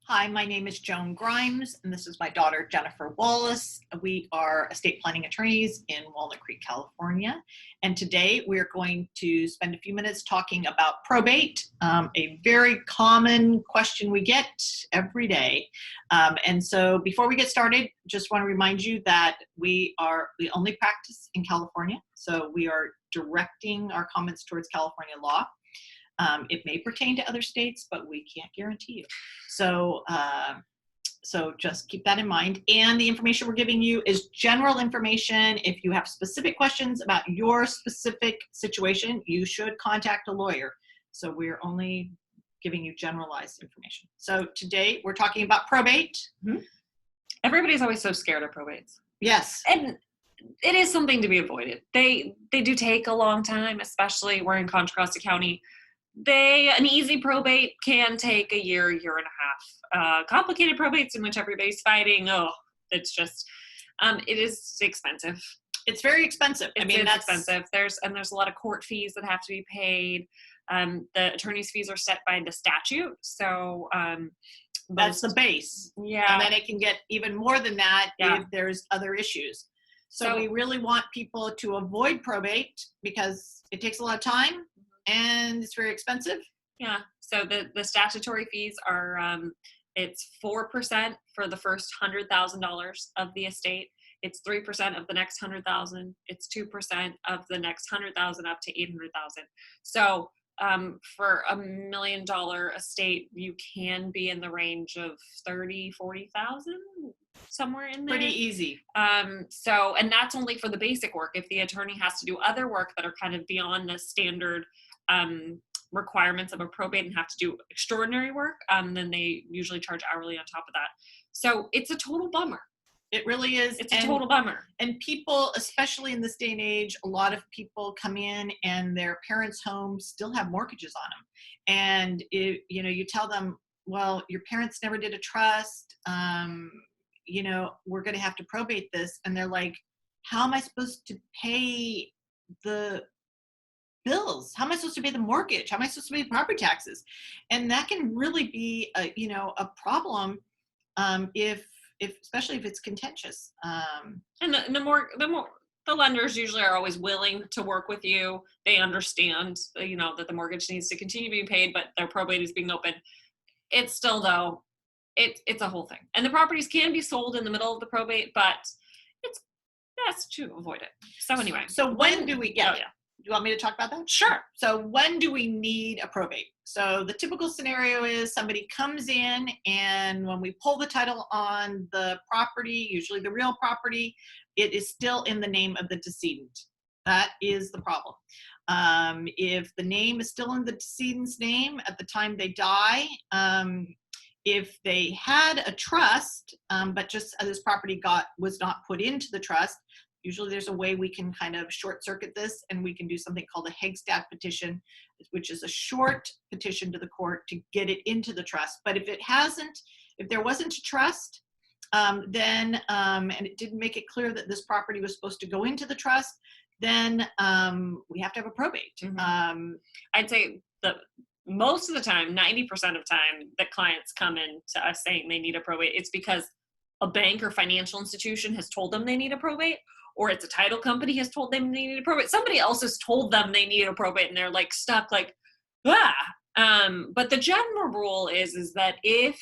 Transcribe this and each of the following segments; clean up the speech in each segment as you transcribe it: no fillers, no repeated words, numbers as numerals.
Hi, my name is Joan Grimes, and this is my daughter, Jennifer Wallace. We are estate planning attorneys in Walnut Creek, California. And today we're going to spend a few minutes talking about probate, a very common question we get every day. And so before we get started, just want to remind you that we only practice in California. So we are directing our comments towards California law. It may pertain to other states, but we can't guarantee you. So just keep that in mind. And the information we're giving you is general information. If you have specific questions about your specific situation, you should contact a lawyer. So we're only giving you generalized information. So today we're talking about probate. Mm-hmm. Everybody's always so scared of probates. Yes. And it is something to be avoided. They do take a long time, especially we're in Contra Costa County. An easy probate can take a year and a half. Complicated probates in which everybody's fighting, it's just, it is expensive. It's very expensive. That's expensive. There's a lot of court fees that have to be paid. The attorney's fees are set by the statute. So, that's the base. Yeah. And then it can get even more than that if there's other issues. So we really want people to avoid probate because it takes a lot of time. And it's very expensive. Yeah. So the statutory fees are, it's 4% for the first $100,000 of the estate. It's 3% of the next 100,000. It's 2% of the next 100,000 up to 800,000. So for $1 million estate, you can be in the range of 30, 40,000, somewhere in there. Pretty easy. And that's only for the basic work. If the attorney has to do other work that are kind of beyond the standard requirements of a probate and have to do extraordinary work, then they usually charge hourly on top of that. So it's a total bummer. It really is. It's a total bummer. And people, especially in this day and age, a lot of people come in and their parents' homes still have mortgages on them. And you tell them, well, your parents never did a trust. We're going to have to probate this. And they're like, how am I supposed to pay the bills? How am I supposed to pay the mortgage? How am I supposed to pay property taxes? And that can really be a problem especially if it's contentious. And the lenders usually are always willing to work with you. They understand that the mortgage needs to continue being paid, but their probate is being open. It's still though, it's a whole thing. And the properties can be sold in the middle of the probate, but it's best to avoid it. So anyway. So when do we get it? Do you want me to talk about that? Sure. So when do we need a probate? So the typical scenario is somebody comes in, and when we pull the title on the property, usually the real property, it is still in the name of the decedent. That is the problem. If the name is still in the decedent's name at the time they die, if they had a trust, but just as this property was not put into the trust, usually there's a way we can kind of short circuit this, and we can do something called a Hegstadt petition, which is a short petition to the court to get it into the trust. But if there wasn't a trust, and it didn't make it clear that this property was supposed to go into the trust, then we have to have a probate. Mm-hmm. I'd say that most of the time, 90% of time, that clients come in to us saying they need a probate, it's because a bank or financial institution has told them they need a probate, or it's a title company has told them they need a probate. Somebody else has told them they need a probate, and they're like stuck, like, But the general rule is that if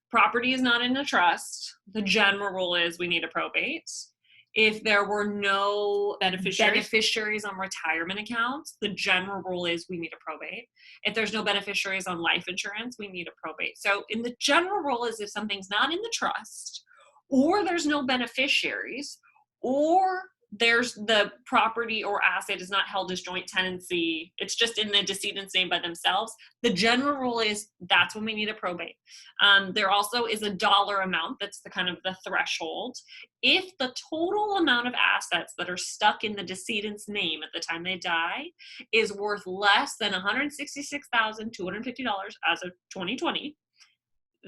property is not in a trust, the general rule is we need a probate. If there were no beneficiaries on retirement accounts, the general rule is we need a probate. If there's no beneficiaries on life insurance, we need a probate. So in the general rule is if something's not in the trust, or there's no beneficiaries, or there's the property or asset is not held as joint tenancy, it's just in the decedent's name by themselves, the general rule is that's when we need a probate. There also is a dollar amount that's the kind of the threshold. If the total amount of assets that are stuck in the decedent's name at the time they die is worth less than $166,250 as of 2020,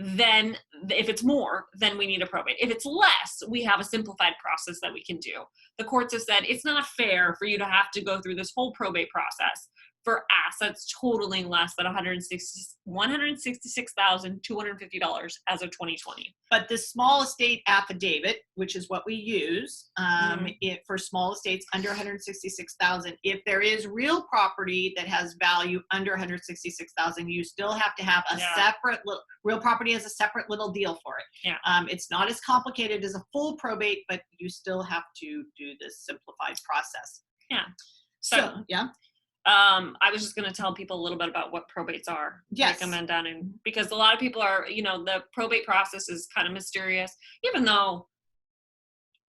then if it's more, then we need a probate. If it's less, we have a simplified process that we can do. The courts have said it's not fair for you to have to go through this whole probate process for assets totaling less than $166,250 as of 2020. But the small estate affidavit, which is what we use for small estates under 166,000, if there is real property that has value under 166,000, you still have to have a separate real property has a separate little deal for it. Yeah. It's not as complicated as a full probate, but you still have to do this simplified process. Yeah. So yeah. I was just going to tell people a little bit about what probates are. Yes. Because a lot of people are, the probate process is kind of mysterious, even though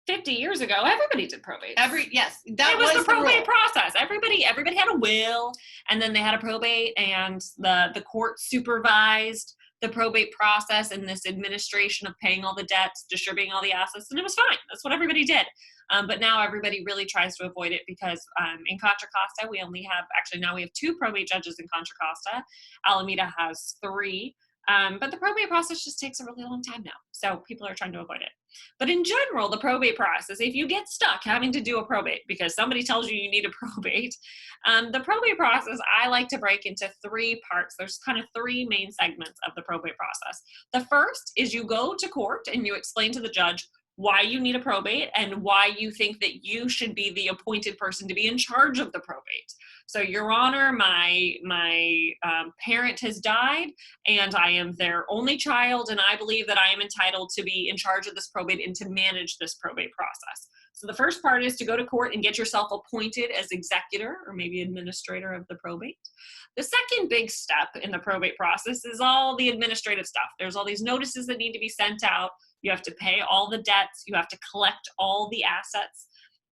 50 years ago, everybody did probate. That was the probate process. Everybody had a will, and then they had a probate, and the court supervised the probate process and this administration of paying all the debts, distributing all the assets, and it was fine. That's what everybody did. But now everybody really tries to avoid it because in Contra Costa, we have 2 probate judges in Contra Costa. Alameda has 3. But the probate process just takes a really long time now. So people are trying to avoid it. But in general, the probate process, if you get stuck having to do a probate because somebody tells you need a probate, the probate process, I like to break into 3 parts. There's kind of 3 main segments of the probate process. The first is you go to court and you explain to the judge why you need a probate and why you think that you should be the appointed person to be in charge of the probate. So, Your Honor, my parent has died and I am their only child, and I believe that I am entitled to be in charge of this probate and to manage this probate process. So the first part is to go to court and get yourself appointed as executor or maybe administrator of the probate. The second big step in the probate process is all the administrative stuff. There's all these notices that need to be sent out. You have to pay all the debts. You have to collect all the assets.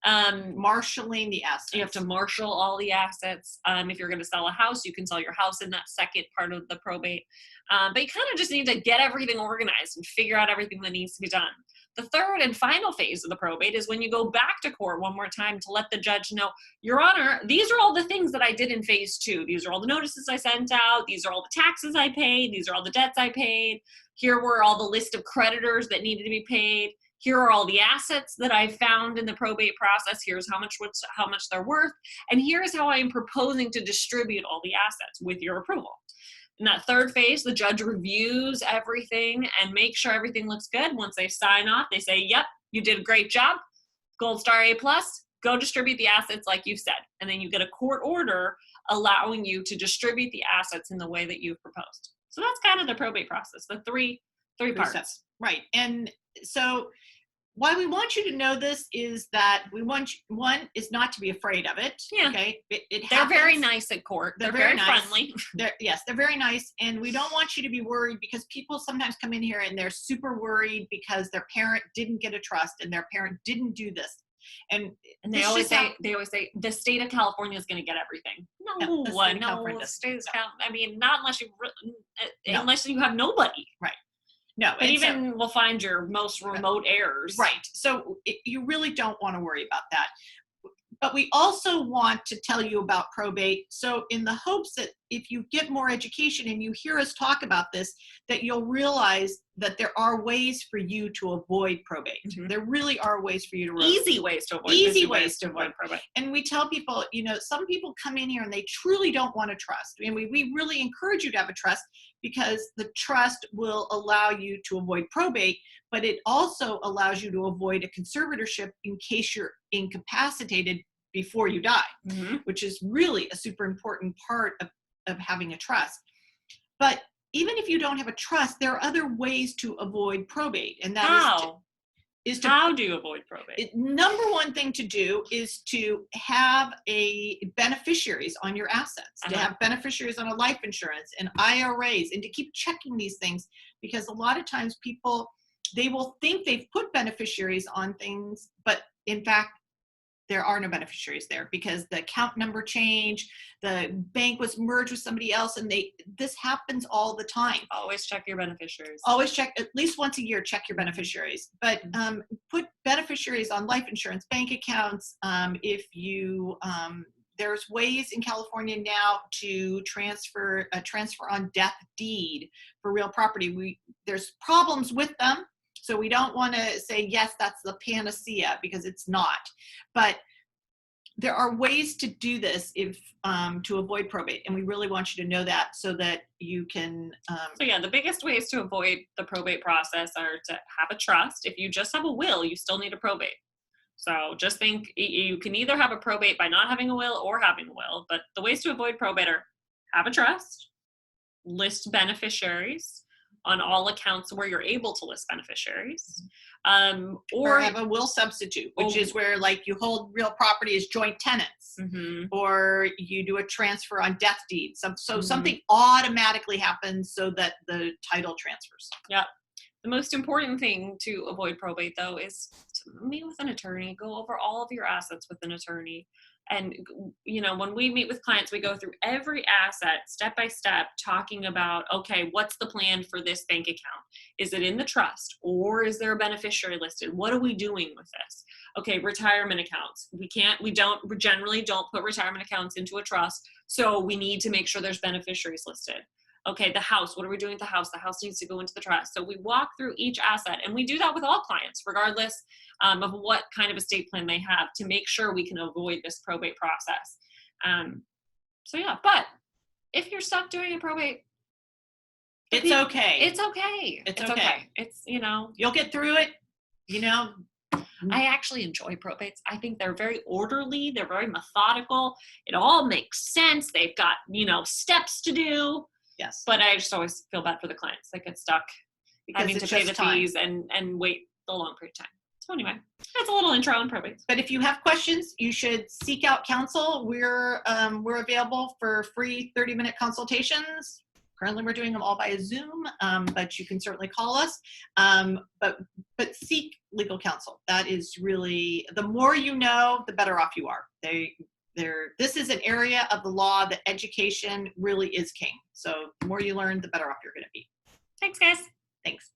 Marshaling the assets. You have to marshal all the assets. If you're going to sell a house, you can sell your house in that second part of the probate. But you kind of just need to get everything organized and figure out everything that needs to be done. The third and final phase of the probate is when you go back to court one more time to let the judge know, Your Honor, these are all the things that I did in phase 2. These are all the notices I sent out. These are all the taxes I paid. These are all the debts I paid. Here were all the list of creditors that needed to be paid. Here are all the assets that I found in the probate process. Here's how much they're worth. And here's how I am proposing to distribute all the assets with your approval. In that third phase, the judge reviews everything and makes sure everything looks good. Once they sign off, they say, yep, you did a great job. Gold star A+, go distribute the assets like you've said. And then you get a court order allowing you to distribute the assets in the way that you've proposed. So that's kind of the probate process, the three parts. Steps. Right. And so why we want you to know this is that we want you, one is not to be afraid of it. Yeah. Okay. They're very nice at court. They're very nice. friendly. They're very nice. And we don't want you to be worried because people sometimes come in here and they're super worried because their parent didn't get a trust and their parent didn't do this. And they always say the state of California is going to get everything. No, the state of California. I mean, not unless you have nobody. Right. No, but even we'll find your most remote heirs. Right. So you really don't want to worry about that. But we also want to tell you about probate. So in the hopes that if you get more education and you hear us talk about this, that you'll realize that there are ways for you to avoid probate. Mm-hmm. There really are ways for you to easy ways to avoid probate. And we tell people, some people come in here and they truly don't want to trust. And we really encourage you to have a trust because the trust will allow you to avoid probate, but it also allows you to avoid a conservatorship in case you're incapacitated before you die, mm-hmm. which is really a super important part of having a trust. But even if you don't have a trust, there are other ways to avoid probate. And that how do you avoid probate? Number one thing to do is to have beneficiaries on your assets, to have beneficiaries on a life insurance and IRAs, and to keep checking these things because a lot of times people, they will think they've put beneficiaries on things, but in fact, there are no beneficiaries there because the account number changed, the bank was merged with somebody else, and this happens all the time. Always check your beneficiaries. Always check, at least once a year, check your beneficiaries. But put beneficiaries on life insurance, bank accounts. If you, there's ways in California now to transfer on death deed for real property. There's problems with them. So we don't want to say, yes, that's the panacea because it's not. But there are ways to do this if to avoid probate, and we really want you to know that so that you can. So yeah, the biggest ways to avoid the probate process are to have a trust. If you just have a will, you still need a probate. So just think you can either have a probate by not having a will or having a will, but the ways to avoid probate are have a trust, list beneficiaries on all accounts where you're able to list beneficiaries, or have a will substitute, which is where like you hold real property as joint tenants, or you do a transfer on death deed. So something automatically happens so that the title transfers. Yeah. The most important thing to avoid probate, though, is to meet with an attorney, go over all of your assets with an attorney. And, you know, when we meet with clients, we go through every asset step by step, talking about, okay, what's the plan for this bank account? Is it in the trust, or is there a beneficiary listed? What are we doing with this? Okay, retirement accounts. We generally don't put retirement accounts into a trust. So we need to make sure there's beneficiaries listed. Okay, the house, what are we doing with the house? The house needs to go into the trust. So we walk through each asset, and we do that with all clients, regardless of what kind of estate plan they have, to make sure we can avoid this probate process. So yeah, but if you're stuck doing a probate, it's okay. It's okay. It's okay. It's, you know. You'll get through it, you know. I actually enjoy probates. I think they're very orderly. They're very methodical. It all makes sense. They've got, you know, steps to do. Yes. But I just always feel bad for the clients. They get stuck having to pay the fees and wait a long period of time. So anyway, that's a little intro on probate. But if you have questions, you should seek out counsel. We're available for free 30-minute consultations. Currently, we're doing them all via Zoom, but you can certainly call us. But seek legal counsel. That is really, the more you know, the better off you are. This is an area of the law that education really is king. So the more you learn, the better off you're going to be. Thanks, guys. Thanks.